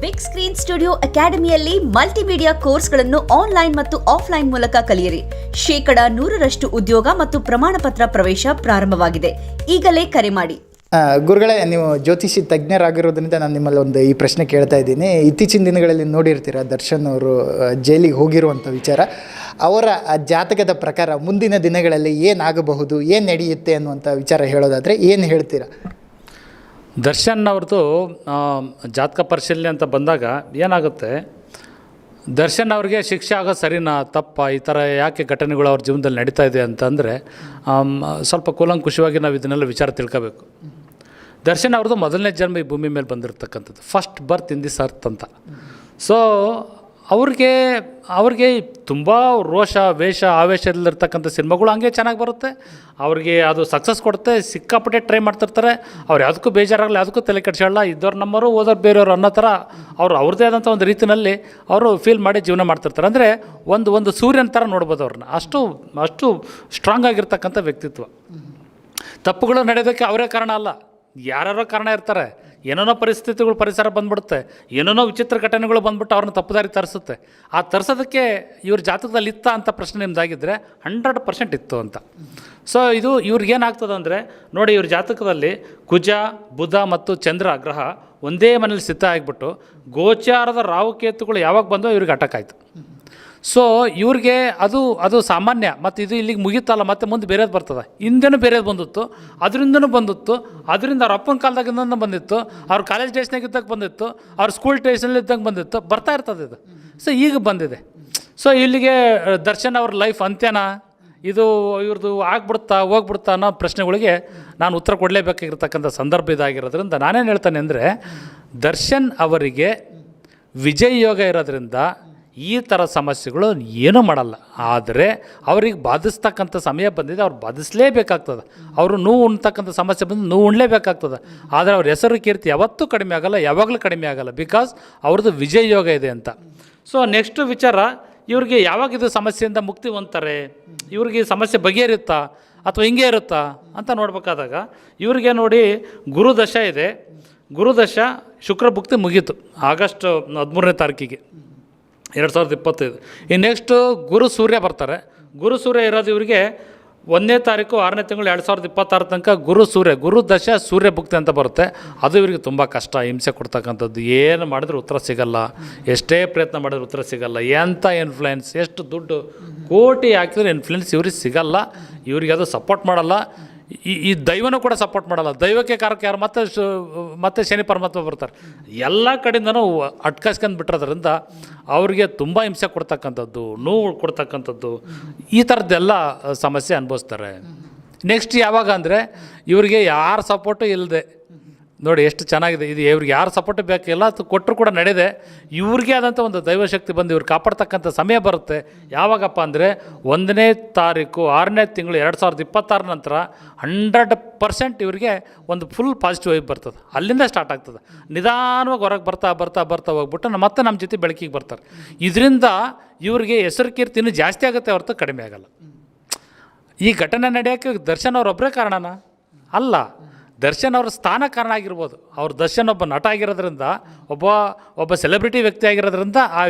Big screen studio ಅಕಾಡೆಮಿಯಲ್ಲಿ multimedia ಕೋರ್ಸ್ಗಳನ್ನು online ಮತ್ತು ಆಫ್ಲೈನ್ ಮೂಲಕ ಕಲಿಯಿರಿ. 100% ಉದ್ಯೋಗ ಮತ್ತು ಪ್ರಮಾಣ ಪತ್ರ ಪ್ರವೇಶ ಪ್ರಾರಂಭವಾಗಿದೆ. ಈಗಲೇ ಕರೆ ಮಾಡಿ. ಗುರುಗಳೇ, ನೀವು ಜ್ಯೋತಿಷಿ ತಜ್ಞರಾಗಿರೋದ್ರಿಂದ ನಾನು ನಿಮ್ಮಲ್ಲಿ ಈ ಪ್ರಶ್ನೆ ಕೇಳ್ತಾ ಇದ್ದೀನಿ. ಇತ್ತೀಚಿನ ದಿನಗಳಲ್ಲಿ ನೋಡಿರ್ತೀರ ದರ್ಶನ್ ಅವರು ಜೈಲಿಗೆ ಹೋಗಿರುವಂಥ ವಿಚಾರ. ಅವರ ಜಾತಕದ ಪ್ರಕಾರ ಮುಂದಿನ ದಿನಗಳಲ್ಲಿ ಏನಾಗಬಹುದು, ಏನು ನಡೆಯುತ್ತೆ ಅನ್ನುವಂಥ ವಿಚಾರ ಹೇಳೋದಾದರೆ ಏನು ಹೇಳ್ತೀರಾ? ದರ್ಶನ್ ಅವ್ರದ್ದು ಜಾತಕ ಪರಿಶೀಲನೆ ಅಂತ ಬಂದಾಗ ಏನಾಗುತ್ತೆ, ದರ್ಶನ್ ಅವ್ರಿಗೆ ಶಿಕ್ಷೆ ಆಗೋದು ಸರಿನಾ ತಪ್ಪ, ಈ ಥರ ಯಾಕೆ ಘಟನೆಗಳು ಅವ್ರ ಜೀವನದಲ್ಲಿ ನಡೀತಾ ಇದೆ ಅಂತಂದರೆ ಸ್ವಲ್ಪ ಕೂಲಂಕುಷವಾಗಿ ನಾವು ಇದನ್ನೆಲ್ಲ ವಿಚಾರ ತಿಳ್ಕೋಬೇಕು. ದರ್ಶನ್ ಅವ್ರದ್ದು ಮೊದಲನೇ ಜನ್ಮ ಈ ಭೂಮಿ ಮೇಲೆ ಬಂದಿರತಕ್ಕಂಥದ್ದು, first birth in this earth ಅಂತ. ಸೊ ಅವ್ರಿಗೆ ತುಂಬ ರೋಷ ವೇಷ ಆವೇಶದಲ್ಲಿರ್ತಕ್ಕಂಥ ಸಿನಿಮಾಗಳು ಹಂಗೆ ಚೆನ್ನಾಗಿ ಬರುತ್ತೆ. ಅವ್ರಿಗೆ ಅದು ಸಕ್ಸಸ್ ಕೊಡುತ್ತೆ, ಸಿಕ್ಕಾಪಟ್ಟೆ ಟ್ರೈ ಮಾಡ್ತಿರ್ತಾರೆ. ಅವ್ರು ಯಾವುದಕ್ಕೂ ಬೇಜಾರಾಗಲಿ, ಯಾವುದಕ್ಕೂ ತಲೆ ಕೆಡಿಸೋಲ್ಲ. ಇದ್ದವ್ರು ನಮ್ಮವರು ಓದೋರು ಬೇರೆಯವರು ಅನ್ನೋ ಥರ ಅವ್ರದ್ದೇ ಆದಂಥ ಒಂದು ರೀತಿಯಲ್ಲಿ ಅವರು ಫೀಲ್ ಮಾಡಿ ಜೀವನ ಮಾಡ್ತಿರ್ತಾರೆ. ಅಂದರೆ ಒಂದು ಸೂರ್ಯನ ಥರ ನೋಡ್ಬೋದು ಅವ್ರನ್ನ. ಅಷ್ಟು ಸ್ಟ್ರಾಂಗ್ ಆಗಿರ್ತಕ್ಕಂಥ ವ್ಯಕ್ತಿತ್ವ. ತಪ್ಪುಗಳು ನಡೆಯೋದಕ್ಕೆ ಅವರೇ ಕಾರಣ ಅಲ್ಲ, ಯಾರ್ಯಾರೋ ಕಾರಣ ಇರ್ತಾರೆ. ಏನೇನೋ ಪರಿಸ್ಥಿತಿಗಳು, ಪರಿಸರ ಬಂದ್ಬಿಡುತ್ತೆ, ಏನೇನೋ ವಿಚಿತ್ರ ಘಟನೆಗಳು ಬಂದ್ಬಿಟ್ಟು ಅವ್ರನ್ನ ತಪ್ಪುದಾರಿ ತರಿಸುತ್ತೆ. ಆ ತರಿಸೋದಕ್ಕೆ ಇವ್ರ ಜಾತಕದಲ್ಲಿ ಇತ್ತ ಅಂತ ಪ್ರಶ್ನೆ ನಿಮ್ದಾಗಿದ್ದರೆ 100% ಇತ್ತು ಅಂತ. ಸೊ ಇದು ಇವ್ರಿಗೇನಾಗ್ತದೆ ಅಂದರೆ, ನೋಡಿ, ಇವ್ರ ಜಾತಕದಲ್ಲಿ ಕುಜ, ಬುಧ ಮತ್ತು ಚಂದ್ರ ಗ್ರಹ ಒಂದೇ ಮನೇಲಿ ಸ್ಥಿತ ಆಗಿಬಿಟ್ಟು ಗೋಚಾರದ ರಾಹುಕೇತುಗಳು ಯಾವಾಗ ಬಂದೋ ಇವ್ರಿಗೆ ಅಟಕ್ ಆಯಿತು. ಸೊ ಇವ್ರಿಗೆ ಅದು ಸಾಮಾನ್ಯ. ಮತ್ತು ಇದು ಇಲ್ಲಿಗೆ ಮುಗಿತಲ್ಲ, ಮತ್ತೆ ಮುಂದೆ ಬೇರೆದು ಬರ್ತದೆ. ಹಿಂದೆನೂ ಬೇರೆದು ಬಂದಿತ್ತು, ಅದರಿಂದನೂ ಬಂದಿತ್ತು, ಅದರಿಂದ ಅವ್ರ ಅಪ್ಪನ ಕಾಲದಾಗಿಂದ ಬಂದಿತ್ತು, ಅವ್ರ ಕಾಲೇಜ್ ಡೇಸ್ನಾಗ ಇದ್ದಾಗ ಬಂದಿತ್ತು, ಅವ್ರ ಸ್ಕೂಲ್ ಡೇಸ್ನಲ್ಲಿ ಇದ್ದಾಗ ಬಂದಿತ್ತು, ಬರ್ತಾ ಇರ್ತದೆ ಇದು. ಸೊ ಈಗ ಬಂದಿದೆ. ಸೊ ಇಲ್ಲಿಗೆ ದರ್ಶನ್ ಅವ್ರ ಲೈಫ್ ಅಂತ್ಯನಾ, ಇದು ಇವ್ರದ್ದು ಆಗ್ಬಿಡ್ತಾ ಹೋಗ್ಬಿಡ್ತಾ ಅನ್ನೋ ಪ್ರಶ್ನೆಗಳಿಗೆ ನಾನು ಉತ್ತರ ಕೊಡಲೇಬೇಕಾಗಿರ್ತಕ್ಕಂಥ ಸಂದರ್ಭ ಇದಾಗಿರೋದ್ರಿಂದ ನಾನೇನು ಹೇಳ್ತಾನೆ ಅಂದರೆ, ದರ್ಶನ್ ಅವರಿಗೆ ವಿಜಯ ಯೋಗ ಇರೋದ್ರಿಂದ ಈ ಥರ ಸಮಸ್ಯೆಗಳು ಏನೂ ಮಾಡಲ್ಲ. ಆದರೆ ಅವ್ರಿಗೆ ಬಾಧಿಸ್ತಕ್ಕಂಥ ಸಮಯ ಬಂದಿದೆ, ಅವ್ರು ಬಾಧಿಸಲೇಬೇಕಾಗ್ತದೆ. ಅವರು ನೋವು ಉಣ್ತಕ್ಕಂಥ ಸಮಸ್ಯೆ ಬಂದು ನೋವು ಉಣ್ಲೇಬೇಕಾಗ್ತದೆ. ಆದರೆ ಅವ್ರ ಹೆಸರು ಕೀರ್ತಿ ಯಾವತ್ತೂ ಕಡಿಮೆ ಆಗೋಲ್ಲ, ಯಾವಾಗಲೂ ಕಡಿಮೆ ಆಗೋಲ್ಲ. ಬಿಕಾಸ್ ಅವ್ರದ್ದು ವಿಜಯ ಯೋಗ ಇದೆ ಅಂತ. ಸೊ ನೆಕ್ಸ್ಟು ವಿಚಾರ, ಇವ್ರಿಗೆ ಯಾವಾಗ ಇದು ಸಮಸ್ಯೆಯಿಂದ ಮುಕ್ತಿ ಹೊಂದ್ತಾರೆ, ಇವ್ರಿಗೆ ಸಮಸ್ಯೆ ಬಗೆಹರಿಯುತ್ತಾ ಅಥವಾ ಹಿಂಗೆ ಇರುತ್ತಾ ಅಂತ ನೋಡಬೇಕಾದಾಗ, ಇವ್ರಿಗೆ ನೋಡಿ ಗುರುದಶ ಇದೆ. ಗುರುದಶ ಶುಕ್ರ ಭುಕ್ತಿ ಮುಗೀತು ಆಗಸ್ಟ್ 13ನೇ ತಾರೀಕಿಗೆ 2025. ಈ ನೆಕ್ಸ್ಟು ಗುರು ಸೂರ್ಯ ಬರ್ತಾರೆ. ಗುರು ಸೂರ್ಯ ಇರೋದು ಇವರಿಗೆ 1ನೇ ತಾರೀಕು 6ನೇ ತಿಂಗಳು 2026 ತನಕ ಗುರು ದಶ ಸೂರ್ಯ ಭುಕ್ತಿ ಅಂತ ಬರುತ್ತೆ. ಅದು ಇವರಿಗೆ ತುಂಬ ಕಷ್ಟ, ಹಿಂಸೆ ಕೊಡ್ತಕ್ಕಂಥದ್ದು. ಏನು ಮಾಡಿದ್ರೂ ಉತ್ತರ ಸಿಗಲ್ಲ, ಎಷ್ಟೇ ಪ್ರಯತ್ನ ಮಾಡಿದ್ರೂ ಉತ್ತರ ಸಿಗಲ್ಲ. ಎಂಥ ಇನ್ಫ್ಲುಯೆನ್ಸ್, ಎಷ್ಟು ದುಡ್ಡು ಕೋಟಿ ಹಾಕಿದ್ರೆ ಇನ್ಫ್ಲುಯೆನ್ಸ್ ಇವ್ರಿಗೆ ಸಿಗಲ್ಲ. ಇವ್ರಿಗೆ ಅದು ಸಪೋರ್ಟ್ ಮಾಡಲ್ಲ. ಈ ದೈವನೂ ಕೂಡ ಸಪೋರ್ಟ್ ಮಾಡಲ್ಲ. ದೈವಕ್ಕೆ ಕಾರಕ್ಕೆ ಯಾರು ಮತ್ತೆ ಶನಿ ಪರಮಾತ್ಮ ಬರ್ತಾರೆ. ಎಲ್ಲ ಕಡೆಯಿಂದನೂ ಅಟ್ಕಾಸ್ಕೊಂಡು ಬಿಟ್ಟಿರೋದ್ರಿಂದ ಅವ್ರಿಗೆ ತುಂಬ ಹಿಂಸೆ ಕೊಡ್ತಕ್ಕಂಥದ್ದು, ನೋವು ಕೊಡ್ತಕ್ಕಂಥದ್ದು, ಈ ಥರದ್ದೆಲ್ಲ ಸಮಸ್ಯೆ ಅನುಭವಿಸ್ತಾರೆ. ನೆಕ್ಸ್ಟ್ ಯಾವಾಗ ಅಂದರೆ, ಇವ್ರಿಗೆ ಯಾರ ಸಪೋರ್ಟು ಇಲ್ಲದೆ, ನೋಡಿ ಎಷ್ಟು ಚೆನ್ನಾಗಿದೆ ಇದು. ಇವ್ರಿಗೆ ಯಾರು ಸಪೋರ್ಟ್ ಬೇಕಿಲ್ಲ, ಅದು ಕೊಟ್ಟರು ಕೂಡ ನಡೆದೆ. ಇವ್ರಿಗೆ ಆದಂಥ ಒಂದು ದೈವಶಕ್ತಿ ಬಂದು ಇವ್ರು ಕಾಪಾಡ್ತಕ್ಕಂಥ ಸಮಯ ಬರುತ್ತೆ. ಯಾವಾಗಪ್ಪ ಅಂದರೆ 1ನೇ ತಾರೀಕು 6ನೇ ತಿಂಗಳು 2026 ನಂತರ 100% ಇವರಿಗೆ ಒಂದು ಫುಲ್ ಪಾಸಿಟಿವ್ ವೈಬ್ ಬರ್ತದೆ. ಅಲ್ಲಿಂದ ಸ್ಟಾರ್ಟ್ ಆಗ್ತದೆ. ನಿಧಾನವಾಗಿ ಹೊರಗೆ ಬರ್ತಾ ಹೋಗ್ಬಿಟ್ಟು ಮತ್ತೆ ನಮ್ಮ ಜೊತೆ ಬೆಳಕಿಗೆ ಬರ್ತಾರೆ. ಇದರಿಂದ ಇವ್ರಿಗೆ ಹೆಸರು ಕೀರ್ತಿ ಇನ್ನೂ ಜಾಸ್ತಿ ಆಗುತ್ತೆ ಹೊರತು ಕಡಿಮೆ ಆಗಲ್ಲ. ಈ ಘಟನೆ ನಡೆಯೋಕ್ಕೆ ದರ್ಶನ್ ಅವರೊಬ್ಬರೇ ಕಾರಣನಾ? ಅಲ್ಲ, ದರ್ಶನ್ ಅವ್ರ ಸ್ಥಾನ ಕಾರಣ ಆಗಿರ್ಬೋದು. ಅವ್ರ ದರ್ಶನ್ ಒಬ್ಬ ನಟ ಆಗಿರೋದ್ರಿಂದ, ಒಬ್ಬ ಸೆಲೆಬ್ರಿಟಿ ವ್ಯಕ್ತಿ ಆಗಿರೋದ್ರಿಂದ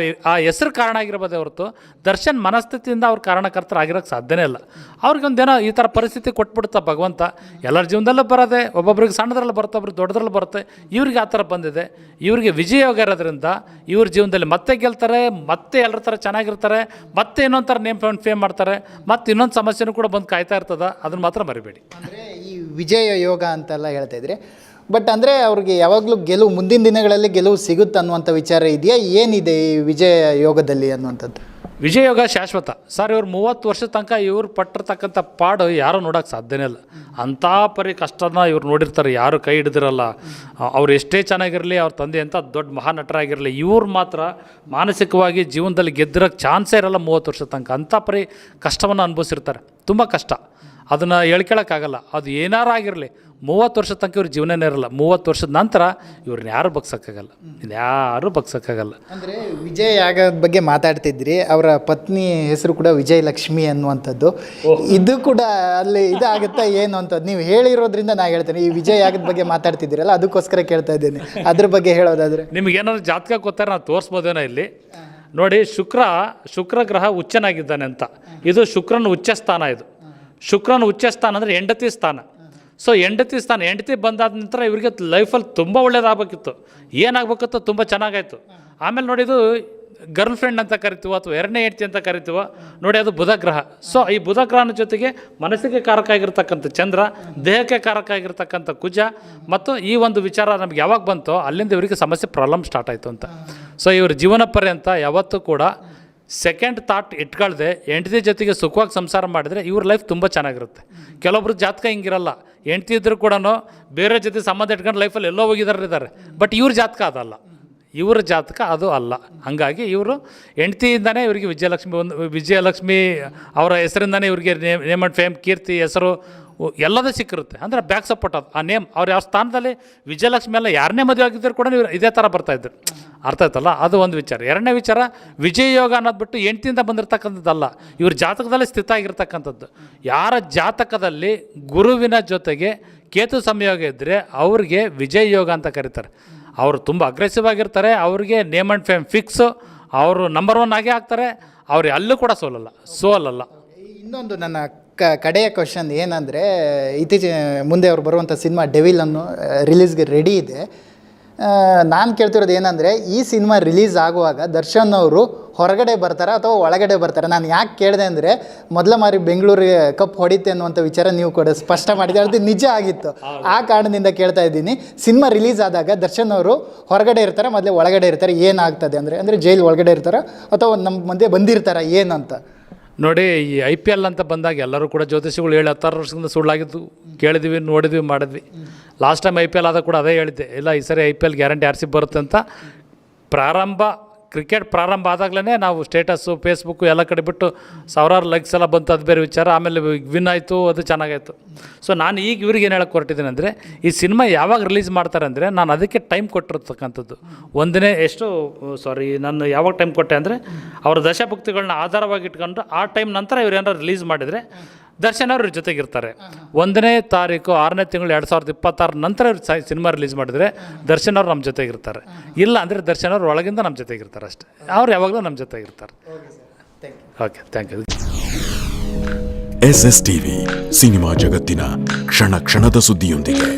ಆ ಹೆಸರು ಕಾರಣ ಆಗಿರ್ಬೋದೇ ಹೊರತು ದರ್ಶನ್ ಮನಸ್ಥಿತಿಯಿಂದ ಅವ್ರ ಕಾರಣಕರ್ತರಾಗಿರೋಕ್ಕೆ ಸಾಧ್ಯನೇ ಇಲ್ಲ. ಅವ್ರಿಗೊಂದೇನೋ ಈ ಥರ ಪರಿಸ್ಥಿತಿ ಕೊಟ್ಬಿಡ್ತಾ ಭಗವಂತ. ಎಲ್ಲರ ಜೀವನದಲ್ಲೂ ಬರೋದೆ, ಒಬ್ಬೊಬ್ರಿಗೆ ಸಣ್ಣದ್ರಲ್ಲಿ ಬರುತ್ತೆ, ಒಬ್ರಿಗೆ ದೊಡ್ಡದ್ರಲ್ಲಿ ಬರುತ್ತೆ. ಇವ್ರಿಗೆ ಆ ಥರ ಬಂದಿದೆ. ಇವ್ರಿಗೆ ವಿಜಯ ಯೋಗ ಇರೋದ್ರಿಂದ ಇವ್ರ ಜೀವನದಲ್ಲಿ ಮತ್ತೆ ಗೆಲ್ತಾರೆ, ಮತ್ತೆ ಎಲ್ಲರ ಥರ ಚೆನ್ನಾಗಿರ್ತಾರೆ, ಮತ್ತೆ ಇನ್ನೊಂದು ಥರ ನೇಮ್ ಫೇಮ್ ಮಾಡ್ತಾರೆ, ಮತ್ತು ಇನ್ನೊಂದು ಸಮಸ್ಯೆನೂ ಕೂಡ ಬಂದು ಕಾಯ್ತಾ ಇರ್ತದೆ. ಅದನ್ನು ಮಾತ್ರ ಮರಿಬೇಡಿ. ಅಂದರೆ ಈ ವಿಜಯ ಯೋಗ ಅಂತೆಲ್ಲ ಹೇಳ್ತಾ ಇದ್ರಿ, ಬಟ್ ಅಂದರೆ ಅವ್ರಿಗೆ ಯಾವಾಗಲೂ ಮುಂದಿನ ದಿನಗಳಲ್ಲಿ ಗೆಲುವು ಸಿಗುತ್ತೆ ಅನ್ನುವಂಥ ವಿಚಾರ ಇದೆಯಾ? ಏನಿದೆ ಈ ವಿಜಯ ಯೋಗದಲ್ಲಿ ಅನ್ನುವಂಥದ್ದು? ವಿಜಯ ಯೋಗ ಶಾಶ್ವತ ಸರ್. ಇವ್ರು 30 ವರ್ಷದ ತನಕ ಇವ್ರು ಪಟ್ಟಿರ್ತಕ್ಕಂಥ ಪಾಡು ಯಾರೂ ನೋಡೋಕ್ಕೆ ಸಾಧ್ಯನೇ ಇಲ್ಲ. ಅಂಥ ಪರಿ ಕಷ್ಟನ ಇವ್ರು ನೋಡಿರ್ತಾರೆ, ಯಾರು ಕೈ ಹಿಡಿದಿರಲ್ಲ. ಅವ್ರು ಎಷ್ಟೇ ಚೆನ್ನಾಗಿರಲಿ, ಅವ್ರ ತಂದೆ ಅಂತ ದೊಡ್ಡ ಮಹಾನಟರಾಗಿರಲಿ, ಇವ್ರು ಮಾತ್ರ ಮಾನಸಿಕವಾಗಿ ಜೀವನದಲ್ಲಿ ಗೆದ್ದಿರೋಕ್ಕೆ ಚಾನ್ಸೇ ಇರಲ್ಲ 30 ವರ್ಷದ ತನಕ. ಅಂಥ ಪರಿ ಕಷ್ಟವನ್ನು ಅನುಭವಿಸಿರ್ತಾರೆ, ತುಂಬ ಕಷ್ಟ. ಅದನ್ನು ಹೇಳ್ಕೊಳಕ್ಕಾಗಲ್ಲ. ಅದು ಏನಾರು ಆಗಿರಲಿ 30 ವರ್ಷದ ತನಕ ಇವ್ರ ಜೀವನನೇ ಇರಲ್ಲ. 30 ವರ್ಷದ ನಂತರ ಇವ್ರನ್ನ ಯಾರು ಬಗ್ಸೋಕ್ಕಾಗಲ್ಲ, ಯಾರೂ ಬಗ್ಸೋಕ್ಕಾಗಲ್ಲ. ಅಂದರೆ ವಿಜಯ ಯಾಗದ ಬಗ್ಗೆ ಮಾತಾಡ್ತಿದ್ರಿ, ಅವರ ಪತ್ನಿ ಹೆಸರು ಕೂಡ ವಿಜಯಲಕ್ಷ್ಮಿ ಅನ್ನುವಂಥದ್ದು. ಇದು ಕೂಡ ಅಲ್ಲಿ ಇದಾಗುತ್ತಾ ಏನು ಅಂತದ್ದು ನೀವು ಹೇಳಿರೋದ್ರಿಂದ ನಾ ಹೇಳ್ತೇನೆ. ಈ ವಿಜಯ ಯಾಗದ ಬಗ್ಗೆ ಮಾತಾಡ್ತಿದ್ದೀರಲ್ಲ, ಅದಕ್ಕೋಸ್ಕರ ಕೇಳ್ತಾ ಇದ್ದೇನೆ. ಅದ್ರ ಬಗ್ಗೆ ಹೇಳೋದಾದರೆ ನಿಮ್ಗೆ ಏನಾದ್ರು ಜಾತಕ ಗೊತ್ತಾರೆ ನಾವು ತೋರಿಸ್ಬೋದೇನೋ ಇಲ್ಲಿ ನೋಡಿ. ಶುಕ್ರ ಗ್ರಹ ಉಚ್ಚನಾಗಿದ್ದಾನೆ ಅಂತ. ಇದು ಶುಕ್ರನ ಉಚ್ಚ ಸ್ಥಾನ. ಇದು ಶುಕ್ರನ ಉಚ್ಚ ಸ್ಥಾನ ಅಂದರೆ ಹೆಂಡತಿ ಸ್ಥಾನ. ಸೊ ಹೆಂಡತಿ ಬಂದಾದ ನಂತರ ಇವರಿಗೆ ಲೈಫಲ್ಲಿ ತುಂಬ ಒಳ್ಳೇದಾಗಬೇಕಿತ್ತು. ಏನಾಗಬೇಕಿತ್ತು, ತುಂಬ ಚೆನ್ನಾಗಾಯಿತು. ಆಮೇಲೆ ನೋಡಿ, ಇದು ಗರ್ಲ್ ಫ್ರೆಂಡ್ ಅಂತ ಕರಿತೀವೋ ಅಥವಾ ಎರಡನೇ ಹೆಂಡತಿ ಅಂತ ಕರಿತೀವೋ ನೋಡಿ, ಅದು ಬುಧ ಗ್ರಹ. ಸೊ ಈ ಬುಧ ಗ್ರಹನ ಜೊತೆಗೆ ಮನಸ್ಸಿಗೆ ಕಾರಕ ಆಗಿರ್ತಕ್ಕಂಥ ಚಂದ್ರ, ದೇಹಕ್ಕೆ ಕಾರಕ ಆಗಿರ್ತಕ್ಕಂಥ ಕುಜ, ಮತ್ತು ಈ ಒಂದು ವಿಚಾರ ನಮ್ಗೆ ಯಾವಾಗ ಬಂತೋ ಅಲ್ಲಿಂದ ಇವರಿಗೆ ಸಮಸ್ಯೆ ಪ್ರಾಬ್ಲಮ್ ಸ್ಟಾರ್ಟ್ ಆಯಿತು ಅಂತ. ಸೊ ಇವ್ರ ಜೀವನ ಪರ್ಯಂತ ಯಾವತ್ತೂ ಕೂಡ ಸೆಕೆಂಡ್ ಥಾಟ್ ಇಟ್ಕೊಳ್ದೆ ಹೆಂಡತಿ ಜೊತೆಗೆ ಸುಖವಾಗಿ ಸಂಸಾರ ಮಾಡಿದರೆ ಇವ್ರ ಲೈಫ್ ತುಂಬ ಚೆನ್ನಾಗಿರುತ್ತೆ. ಕೆಲವೊಬ್ರು ಜಾತಕ ಹಿಂಗಿರಲ್ಲ, ಹೆಂಡತಿ ಇದ್ದರೂ ಕೂಡ ಬೇರೆ ಜೊತೆ ಸಂಬಂಧ ಇಟ್ಕೊಂಡು ಲೈಫಲ್ಲಿ ಎಲ್ಲೋ ಹೋಗಿದ್ದಾರೆ. ಬಟ್ ಇವ್ರ ಜಾತಕ ಅದಲ್ಲ, ಇವ್ರ ಜಾತಕ ಅದು ಅಲ್ಲ. ಹಾಗಾಗಿ ಇವರು ಹೆಂಡ್ತಿಯಿಂದನೇ ಇವರಿಗೆ ವಿಜಯಲಕ್ಷ್ಮಿ ಅವರ ಹೆಸರಿಂದನೇ ಇವರಿಗೆ ನೇಮ್ ಆ್ಯಂಡ್ ಫೇಮ್, ಕೀರ್ತಿ, ಹೆಸರು ಎಲ್ಲದೂ ಸಿಕ್ಕಿರುತ್ತೆ. ಅಂದರೆ ಬ್ಯಾಕ್ ಸಪೋರ್ಟ್ ಅದು ಆ ನೇಮ್. ಅವ್ರು ಯಾವ ಸ್ಥಾನದಲ್ಲಿ ವಿಜಯಲಕ್ಷ್ಮಿ ಎಲ್ಲ ಯಾರನ್ನೇ ಮದುವೆ ಆಗಿದ್ದರೂ ಕೂಡ ಇವ್ರು ಇದೇ ಥರ ಬರ್ತಾಯಿದ್ರು. ಅರ್ಥ ಆಯ್ತಲ್ಲ, ಅದು ಒಂದು ವಿಚಾರ. ಎರಡನೇ ವಿಚಾರ, ವಿಜಯ ಯೋಗ ಅನ್ನೋದು ಬಿಟ್ಟು ಹೆಂಡ್ತಿಯಿಂದ ಬಂದಿರತಕ್ಕಂಥದ್ದಲ್ಲ, ಇವ್ರ ಜಾತಕದಲ್ಲಿ ಸ್ಥಿತ ಆಗಿರ್ತಕ್ಕಂಥದ್ದು. ಯಾರ ಜಾತಕದಲ್ಲಿ ಗುರುವಿನ ಜೊತೆಗೆ ಕೇತು ಸಂಯೋಗ ಇದ್ದರೆ ಅವ್ರಿಗೆ ವಿಜಯ ಯೋಗ ಅಂತ ಕರೀತಾರೆ. ಅವರು ತುಂಬ ಅಗ್ರೆಸಿವ್ ಆಗಿರ್ತಾರೆ, ಅವ್ರಿಗೆ ನೇಮ್ ಆ್ಯಂಡ್ ಫೇಮ್ ಫಿಕ್ಸು, ಅವರು ನಂಬರ್ 1 ಆಗೇ ಆಗ್ತಾರೆ. ಅವ್ರು ಅಲ್ಲೂ ಕೂಡ ಸೋಲಲ್ಲ. ಇನ್ನೊಂದು ನನ್ನ ಕಡೆಯ ಕ್ವಶನ್ ಏನಂದರೆ, ಮುಂದೆ ಅವ್ರು ಬರುವಂಥ ಸಿನಿಮಾ ಡೆವಿಲ್ ಅನ್ನೋ ರಿಲೀಸ್ಗೆ ರೆಡಿ ಇದೆ. ನಾನು ಕೇಳ್ತಿರೋದು ಏನಂದರೆ, ಈ ಸಿನಿಮಾ ರಿಲೀಸ್ ಆಗುವಾಗ ದರ್ಶನ್ ಅವರು ಹೊರಗಡೆ ಬರ್ತಾರೆ ಅಥವಾ ಒಳಗಡೆ ಬರ್ತಾರೆ? ನಾನು ಯಾಕೆ ಕೇಳಿದೆ ಅಂದರೆ, ಮೊದಲ ಮಾರಿ ಬೆಂಗಳೂರಿಗೆ ಕಪ್ ಹೊಡಿತೆ ಅನ್ನುವಂಥ ವಿಚಾರ ನೀವು ಕೂಡ ಸ್ಪಷ್ಟ ಮಾಡಿದೆ, ಅದು ನಿಜ ಆಗಿತ್ತು. ಆ ಕಾರಣದಿಂದ ಕೇಳ್ತಾ ಇದ್ದೀನಿ, ಸಿನಿಮಾ ರಿಲೀಸ್ ಆದಾಗ ದರ್ಶನ್ ಅವರು ಹೊರಗಡೆ ಇರ್ತಾರೆ, ಮೊದಲೇ ಒಳಗಡೆ ಇರ್ತಾರೆ, ಏನಾಗ್ತದೆ ಅಂದರೆ ಜೈಲು ಒಳಗಡೆ ಇರ್ತಾರೆ ಅಥವಾ ನಮ್ಮ ಮಧ್ಯೆ ಬಂದಿರ್ತಾರೆ ಏನಂತ? ನೋಡಿ, ಈ IPL ಅಂತ ಬಂದಾಗ ಎಲ್ಲರೂ ಕೂಡ ಜ್ಯೋತಿಷಿಗಳು ಹೇಳಿ 16 ವರ್ಷದಿಂದ ಸುಳ್ಳಾಗಿದ್ದು ಕೇಳಿದ್ವಿ, ನೋಡಿದ್ವಿ, ಮಾಡಿದ್ವಿ. ಲಾಸ್ಟ್ ಟೈಮ್ IPL ಆದಾಗ ಕೂಡ ಅದೇ ಹೇಳಿದ್ದೆ, ಇಲ್ಲ ಈ ಸರಿ IPL ಗ್ಯಾರಂಟಿ RCB ಬರುತ್ತೆ ಅಂತ. ಕ್ರಿಕೆಟ್ ಪ್ರಾರಂಭ ಆದಾಗಲೇ ನಾವು ಸ್ಟೇಟಸ್ಸು, ಫೇಸ್ಬುಕ್ಕು ಎಲ್ಲ ಕಡೆ ಬಿಟ್ಟು ಸಾವಿರಾರು ಲೈಕ್ಸ್ ಎಲ್ಲ ಬಂತು, ಅದು ಬೇರೆ ವಿಚಾರ. ಆಮೇಲೆ ವಿನ್ ಆಯಿತು, ಅದು ಚೆನ್ನಾಗಾಯಿತು. ಸೊ ನಾನು ಈಗ ಇವ್ರಿಗೆ ಏನು ಹೇಳಕ್ಕೆ ಹೊರಟಿದ್ದೀನಿ ಅಂದರೆ, ಈ ಸಿನಿಮಾ ಯಾವಾಗ ರಿಲೀಸ್ ಮಾಡ್ತಾರೆ ಅಂದರೆ ನಾನು ಅದಕ್ಕೆ ಟೈಮ್ ಕೊಟ್ಟಿರ್ತಕ್ಕಂಥದ್ದು. ನಾನು ಯಾವಾಗ ಟೈಮ್ ಕೊಟ್ಟೆ ಅಂದರೆ, ಅವರ ದಶಭಕ್ತಿಗಳನ್ನ ಆಧಾರವಾಗಿ ಇಟ್ಕೊಂಡು ಆ ಟೈಮ್ ನಂತರ ಇವ್ರು ಏನಾರು ರಿಲೀಸ್ ಮಾಡಿದರೆ ದರ್ಶನ್ ಅವ್ರ ಜೊತೆಗಿರ್ತಾರೆ. 1ನೇ ತಾರೀಕು 6ನೇ ತಿಂಗಳು 2026 ನಂತರ ಇವ್ರು ಸಿನಿಮಾ ರಿಲೀಸ್ ಮಾಡಿದರೆ ದರ್ಶನ್ ಅವ್ರು ನಮ್ಮ ಜೊತೆಗಿರ್ತಾರೆ. ಇಲ್ಲ ಅಂದರೆ ದರ್ಶನ್ ಅವ್ರು ಒಳಗಿಂದ ನಮ್ಮ ಜೊತೆಗಿರ್ತಾರೆ ಅಷ್ಟೇ. ಅವ್ರು ಯಾವಾಗಲೂ ನಮ್ಮ ಜೊತೆಗಿರ್ತಾರೆ. Okay, thank you. SS TV ಸಿನಿಮಾ ಜಗತ್ತಿನ ಕ್ಷಣ ಕ್ಷಣದ ಸುದ್ದಿಯೊಂದಿಗೆ.